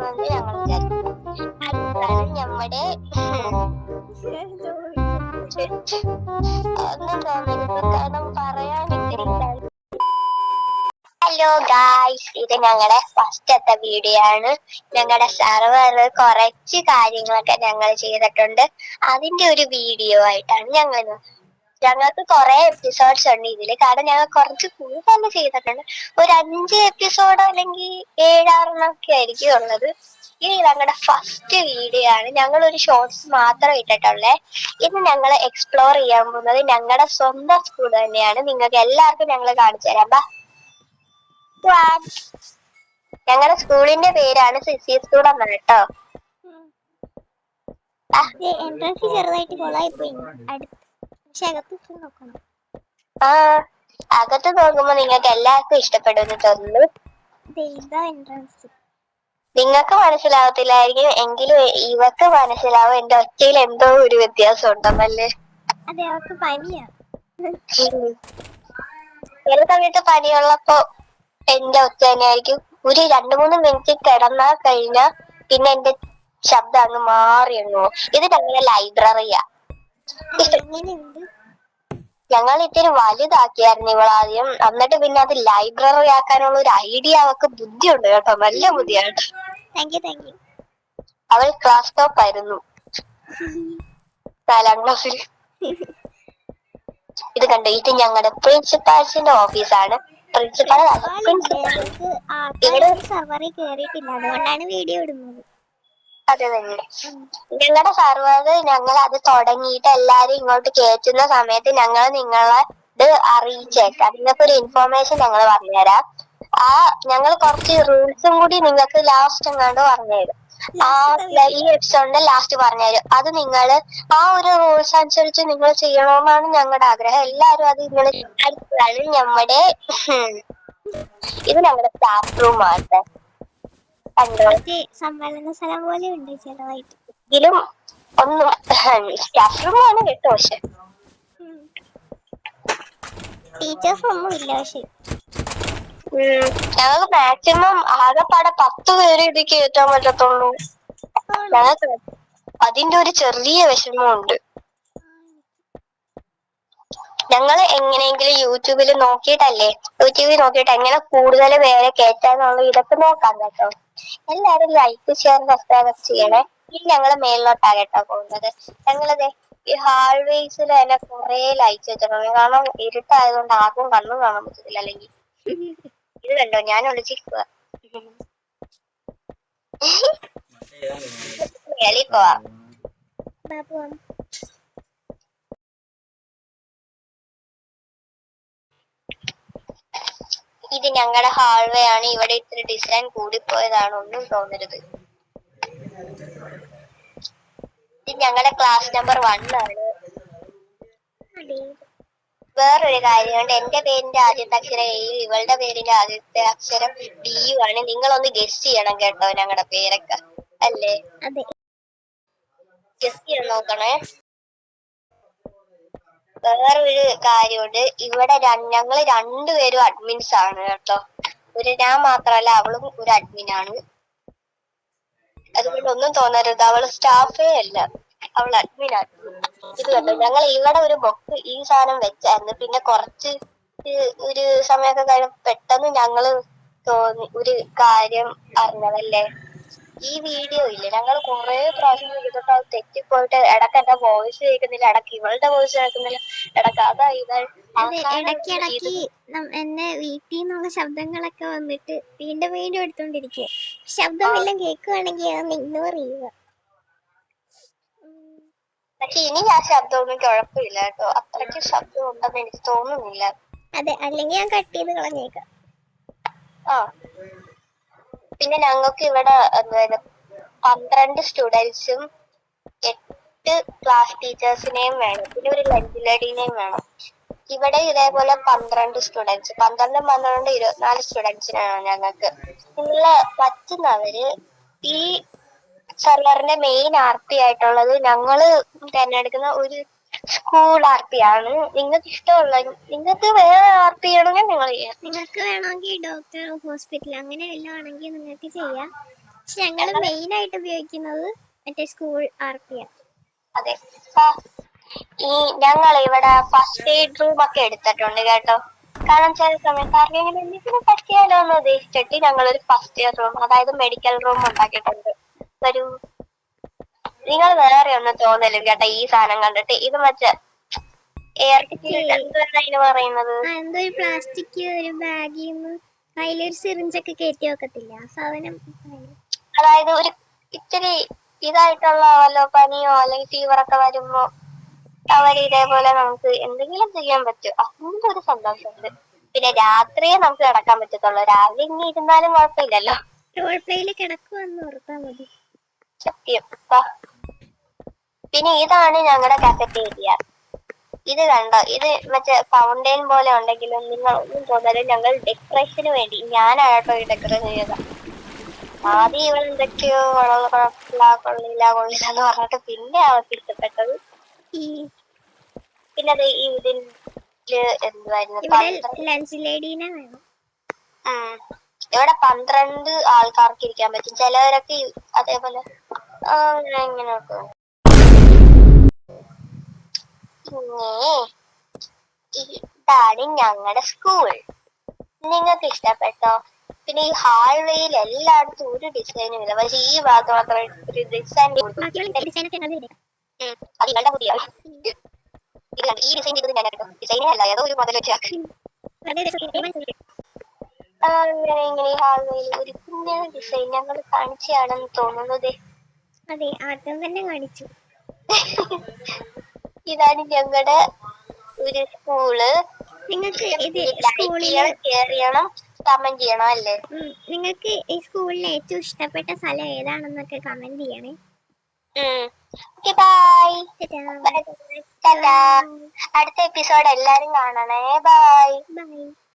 എന്ന് ഞങ്ങൾ വിചാരിക്കുന്നു. അടുത്താണ് നമ്മുടെ ഒന്നും തോന്നരുത്, കാരണം പറയാൻ ഇത്തിരി. ഹലോ ഗായ്സ്, ഇത് ഞങ്ങളുടെ ഫസ്റ്റത്തെ വീഡിയോ ആണ്. ഞങ്ങളുടെ സർവർ കുറച്ച് കാര്യങ്ങളൊക്കെ ഞങ്ങൾ ചെയ്തിട്ടുണ്ട്. അതിന്റെ ഒരു വീഡിയോ ആയിട്ടാണ് ഞങ്ങൾക്ക് കുറെ എപ്പിസോഡ്സ് ഉണ്ട് ഇതില്, കാരണം ഞങ്ങൾ കുറച്ച് കൂടുതൽ ചെയ്തിട്ടുണ്ട്. ഒരു 5 എപ്പിസോഡോ അല്ലെങ്കിൽ 7-6 ഒക്കെ ആയിരിക്കും ഉള്ളത്. ഇത് ഞങ്ങളുടെ ഫസ്റ്റ് വീഡിയോ ആണ്. ഞങ്ങൾ ഒരു ഷോർട്സ് മാത്രം ഇട്ടിട്ടുള്ളേ. ഇന്ന് ഞങ്ങൾ എക്സ്പ്ലോർ ചെയ്യാൻ പോകുന്നത് ഞങ്ങളുടെ സ്വന്തം സ്കൂൾ തന്നെയാണ്. നിങ്ങൾക്ക് എല്ലാവർക്കും ഞങ്ങൾ കാണിച്ചു തരാം. ഞങ്ങളുടെ സ്കൂളിന്റെ പേരാണ് സിസി സ്കൂൾ എന്നാണ് കേട്ടോ. എൻട്രൻസ് ചെറുതായിട്ട് കൊളായിപ്പോയി. അകത്ത് നോക്കുമ്പോ നിങ്ങൾക്ക് എല്ലാവർക്കും ഇഷ്ടപ്പെടുമെന്ന് തോന്നുന്നു. നിങ്ങൾക്ക് മനസ്സിലാവത്തില്ലായിരിക്കും, എങ്കിലും ഇവക്ക് മനസ്സിലാവും. എന്റെ ഒച്ചയിൽ എന്തോ ഒരു വ്യത്യാസം ഉണ്ടെന്നല്ലേ. ചില സമയത്ത് പനിയുള്ളപ്പോ എന്റെ ഒച്ച തന്നെയായിരിക്കും. ഒരു 2-3 മിനിറ്റ് കിടന്നാ കഴിഞ്ഞാ പിന്നെ എന്റെ ശബ്ദം അങ്ങ് മാറിയെന്നു. ഇത് ഞങ്ങളുടെ ലൈബ്രറിയാ. ഞങ്ങൾ ഇത്തിരി വലുതാക്കിയായിരുന്നു ഇവളാദ്യം, എന്നിട്ട് പിന്നെ അത് ലൈബ്രറി ആക്കാനുള്ള ഒരു ഐഡിയ അവക്ക് ബുദ്ധിയുണ്ട് കേട്ടോ, നല്ല ബുദ്ധിയാണ്. അവൾ ക്ലാസ് ടോപ്പ് ആയിരുന്നു 4ാം ക്ലാസ്സിൽ. ഇത് കണ്ടോ, ഇത് ഞങ്ങളുടെ പ്രിൻസിപ്പാൾസിന്റെ ഓഫീസാണ്. പ്രിൻസിപ്പൾ അതെ തന്നെ. ഞങ്ങളുടെ സർവർ ഞങ്ങൾ അത് തുടങ്ങിയിട്ട് എല്ലാരും ഇങ്ങോട്ട് കയറ്റുന്ന സമയത്ത് ഞങ്ങൾ നിങ്ങളെ ഇത് അറിയിച്ചേക്കാം. നിങ്ങൾക്ക് ഒരു ഇൻഫോർമേഷൻ ഞങ്ങൾ പറഞ്ഞുതരാം. ഞങ്ങൾ കുറച്ച് റൂൾസും കൂടി നിങ്ങൾക്ക് ലാസ്റ്റ് എങ്ങാണ്ട് പറഞ്ഞുതരും. ഈ എപ്പിസോഡിന്റെ ലാസ്റ്റ് പറഞ്ഞുതരും. അത് നിങ്ങൾ ആ ഒരു റൂൾസ് അനുസരിച്ച് നിങ്ങൾ ചെയ്യണമെന്നാണ് ഞങ്ങളുടെ ആഗ്രഹം. എല്ലാരും അത് നിങ്ങൾ. അടുത്തതാണ് നമ്മുടെ ഇത് ഞങ്ങളുടെ സ്റ്റാഫ് റൂം ആണ്. സമ്മേളന സ്ഥലം പോലെ ഉണ്ട് ചെറുതായിട്ട്. എങ്കിലും ഒന്നും സ്റ്റാഫ് റൂം ആണ് കേട്ടോ. പക്ഷെ ടീച്ചേഴ്സ് ഒന്നും ഇല്ല. പക്ഷെ ഞങ്ങൾക്ക് മാക്സിമം ആകെപ്പാടെ 10 പേര് ഇത് കയറ്റാൻ പറ്റത്തുള്ളൂ. ഞങ്ങൾക്ക് അതിന്റെ ഒരു ചെറിയ വിഷമമുണ്ട്. ഞങ്ങൾ എങ്ങനെയെങ്കിലും യൂട്യൂബിൽ നോക്കിയിട്ട് എങ്ങനെ കൂടുതൽ പേരെ കയറ്റാന്നുള്ള ഇതൊക്കെ നോക്കാം കേട്ടോ. എല്ലാരും ലൈക്ക് ഷെയർ സബ്സ്ക്രൈബ് ചെയ്യണേ. ഇനി ഞങ്ങള് മേളിലോട്ടാ കേട്ടോ പോകുന്നത്. ഞങ്ങളത് ഈ ഹാൾവേസിൽ തന്നെ കുറെ ലൈക്ക് വെച്ചിട്ടുണ്ട്, കാരണം ഇരുട്ടായതുകൊണ്ട് ആർക്കും കണ്ണും കാണാൻ പറ്റത്തില്ല. അല്ലെങ്കിൽ ഇത് കണ്ടോ, ഞാൻ ഒളിച്ചിരിക്കുക. മേളിൽ പോവാ. ഇത് ഞങ്ങളുടെ ഹാൾവേ ആണ്. ഇവിടെ ഇത്തിരി ഡിസൈൻ കൂടിപ്പോയതാണ്, ഒന്നും തോന്നരുത്. ഇത് ഞങ്ങളുടെ ക്ലാസ് നമ്പർ 1 ആണ്. വേറൊരു കാര്യമുണ്ട്, എന്റെ പേരിന്റെ ആദ്യത്തെ അക്ഷരം എ, ഇവളുടെ പേരിന്റെ ആദ്യത്തെ അക്ഷരം ഡി ആണ്. നിങ്ങളൊന്ന് ഗസ് ചെയ്യണം കേട്ടോ ഞങ്ങളുടെ പേരൊക്കെ, അല്ലേ? ഗസ് ചെയ്യാൻ നോക്കണേ. വേറൊരു കാര്യമുണ്ട്, ഇവിടെ ഞങ്ങൾ 2 പേരും അഡ്മിൻസ് ആണ് കേട്ടോ. ഞാൻ മാത്രല്ല, അവളും ഒരു അഡ്മിനാണ്. അതുകൊണ്ട് ഒന്നും തോന്നരുത്, അവള് സ്റ്റാഫേ അല്ല, അവൾ അഡ്മിനാണ്. ഇത് കണ്ടോ, ഞങ്ങൾ ഇവിടെ ഒരു ബുക്ക് ഈ സാധനം വെച്ചായിരുന്നു. പിന്നെ കുറച്ച് ഒരു സമയമൊക്കെ കഴിഞ്ഞ പെട്ടെന്ന് ഞങ്ങള് ഒരു കാര്യം അറിഞ്ഞതല്ലേ, ഈ വീഡിയോ ഇല്ലേ, ഞങ്ങൾ കുറെ പ്രാവശ്യം ചെയ്തിട്ട് അത് തെറ്റിപ്പോയിട്ട് ഇടക്ക് എന്റെ വോയിസ് കേൾക്കുന്നില്ല, ഇടക്ക് ഇവളുടെ വോയിസ് കേൾക്കുന്നില്ല, ഇടക്ക് ഇടയ്ക്കിടയ്ക്ക് എന്നെ വീട്ടിൽ നിന്നുള്ള ശബ്ദങ്ങളൊക്കെ വന്നിട്ട് വീണ്ടും വീണ്ടും എടുത്തോണ്ടിരിക്കുക. ശബ്ദമെല്ലാം കേൾക്കുവാണെങ്കിൽ അതൊന്ന് ഇഗ്നോർ ചെയ്യുക. പക്ഷെ ഇനി ആ ശബ്ദമൊന്നും കുഴപ്പമില്ല കേട്ടോ, അത്രയ്ക്ക് ശബ്ദം ഉണ്ടെന്ന് എനിക്ക് തോന്നുന്നില്ല. അതെ, അല്ലെങ്കിൽ ഞാൻ കട്ട് ചെയ്ത് കളഞ്ഞേക്കാം. പിന്നെ ഞങ്ങൾക്ക് ഇവിടെ 12 സ്റ്റുഡൻസും 8 ക്ലാസ് ടീച്ചേഴ്സിനെയും വേണം. പിന്നെ ഒരു ലഞ്ച് ലേഡീനെയും വേണം. ഇവിടെ ഇതേപോലെ 12 സ്റ്റുഡൻസ്, 24 സ്റ്റുഡൻസിനാണ് ഞങ്ങൾക്ക്. നിങ്ങള് പറ്റുന്നവര് ഈ സർവറിന്റെ മെയിൻ ആർപി ആയിട്ടുള്ളത് ഞങ്ങള് തിരഞ്ഞെടുക്കുന്ന ഒരു സ്കൂൾ ആർപി ആണ്. നിങ്ങൾക്ക് ഇഷ്ടമുള്ള, നിങ്ങൾക്ക് വേറെ ആർപി ചെയ്യണമെങ്കിൽ നിങ്ങൾ ചെയ്യാം. നിങ്ങൾക്ക് വേണമെങ്കിൽ ഡോക്ടർ, ഹോസ്പിറ്റൽ അങ്ങനെ എല്ലാം ആണെങ്കിൽ നിങ്ങൾക്ക് ചെയ്യാം. പക്ഷെ ഞങ്ങള് മെയിൻ ആയിട്ട് ഉപയോഗിക്കുന്നത് മറ്റേ സ്കൂൾ ആർത്തിയാണ്. അതെ, ഈ ഞങ്ങൾ ഇവിടെ ഫസ്റ്റ് എയ്ഡ് റൂം ഒക്കെ എടുത്തിട്ടുണ്ട് കേട്ടോ. കാരണം ചില സമയത്ത് ആർക്കെങ്കിലും എന്തെങ്കിലും പറ്റിയാലോ എന്ന് ഉദ്ദേശിച്ചിട്ട് ഞങ്ങളൊരു ഫസ്റ്റ് എയ്ഡ് റൂം, അതായത് മെഡിക്കൽ റൂം ഉണ്ടാക്കിയിട്ടുണ്ട്. ഒരു നിങ്ങൾ വേറെ ഒന്നും തോന്നലും കേട്ടോ ഈ സാധനം കണ്ടിട്ട്. ഇത് മറ്റേ എയർ എന്താണ് പറയുന്നത്, എന്തോ ഒരു പ്ലാസ്റ്റിക് ഒരു ബാഗിന്ന് അതിലൊരു സിറിഞ്ചൊക്കെ കയറ്റി വെക്കത്തില്ല ആ സാധനം. അതായത് ഒരു ഇത്തിരി ഇതായിട്ടുള്ള വല്ലോ പനിയോ അല്ലെങ്കിൽ ഫീവറൊക്കെ വരുമ്പോ അവര് ഇതേപോലെ നമുക്ക് എന്തെങ്കിലും ചെയ്യാൻ പറ്റും. അതിന്റെ ഒരു സന്തോഷമുണ്ട്. പിന്നെ രാത്രിയെ നമുക്ക് കിടക്കാൻ പറ്റത്തുള്ളൂ, രാവിലെ ഇനി ഇരുന്നാലും കുഴപ്പമില്ലല്ലോ. റോൾ പ്ലേയില് കിടക്കുവെന്ന് ഓർത്താ മതി. സത്യം. പിന്നെ ഇതാണ് ഞങ്ങളുടെ കഫറ്റേരിയ. ഇത് കണ്ടോ, ഇത് മറ്റേ ഫൗണ്ടെയിൻ പോലെ ഉണ്ടെങ്കിലും നിങ്ങൾ ഒന്നും തോന്നലും ഞങ്ങൾ ഡെക്കറേഷന് വേണ്ടി ഞാനാട്ടോ ഈ ഡെക്കറേഷൻ ചെയ്തത്. ആദ്യം ഇവൾ എന്തൊക്കെയോ കൊള്ളില്ല എന്ന് പറഞ്ഞിട്ട് പിന്നെ അവർക്ക് ഇഷ്ടപ്പെട്ടത്. പിന്നെ അത് ഇതില് എന്തുവായിരുന്നു, ലഞ്ച് ലേഡീനെ വേണം. ഇവിടെ 12 ആൾക്കാർക്ക് ഇരിക്കാൻ പറ്റും. ചിലവരൊക്കെ അതേപോലെ ഇങ്ങനെയൊക്കെ. ഇതാണ് ഞങ്ങളുടെ സ്കൂൾ. നിങ്ങൾക്ക് ഇഷ്ടപ്പെട്ടോ? പിന്നെ ഈ ഹാൾവേയിൽ എല്ലായിടത്തും ഒരു ഡിസൈനും ഇല്ല, പക്ഷെ ഈ ഭാഗത്ത് മാത്രമേ ഒരു ഡിസൈൻ. അത് നിങ്ങളുടെ പുതിയ ഇത് കണ്ട് ഈ ഡിസൈൻ ചെയ്തത് ഞാൻ ഡിസൈനേ അല്ല, ഏതോ ഒരു മുതൽ വെച്ചാൽ അങ്ങനെ ഇങ്ങനെ ഈ ഹാൾവേയിൽ ഒരു കുഞ്ഞ ഡിസൈൻ ഞങ്ങൾ കാണിച്ചാണെന്ന് തോന്നുന്നത്. അതെ, ആദ്യം തന്നെ കാണിച്ചു. ഇതാണ് ഞങ്ങളുടെ ഒരു സ്കൂള്. നിങ്ങൾക്ക് കേറിയണം, കമന്റ് ചെയ്യണം അല്ലേ? നിങ്ങൾക്ക് ഈ സ്കൂളിൽ ഏറ്റവും ഇഷ്ടപ്പെട്ട സ്ഥലം ഏതാണെന്നൊക്കെ കമന്റ് ചെയ്യണേ. ബൈ. അടുത്ത എപ്പിസോഡ് എല്ലാരും കാണണേ. ബൈ.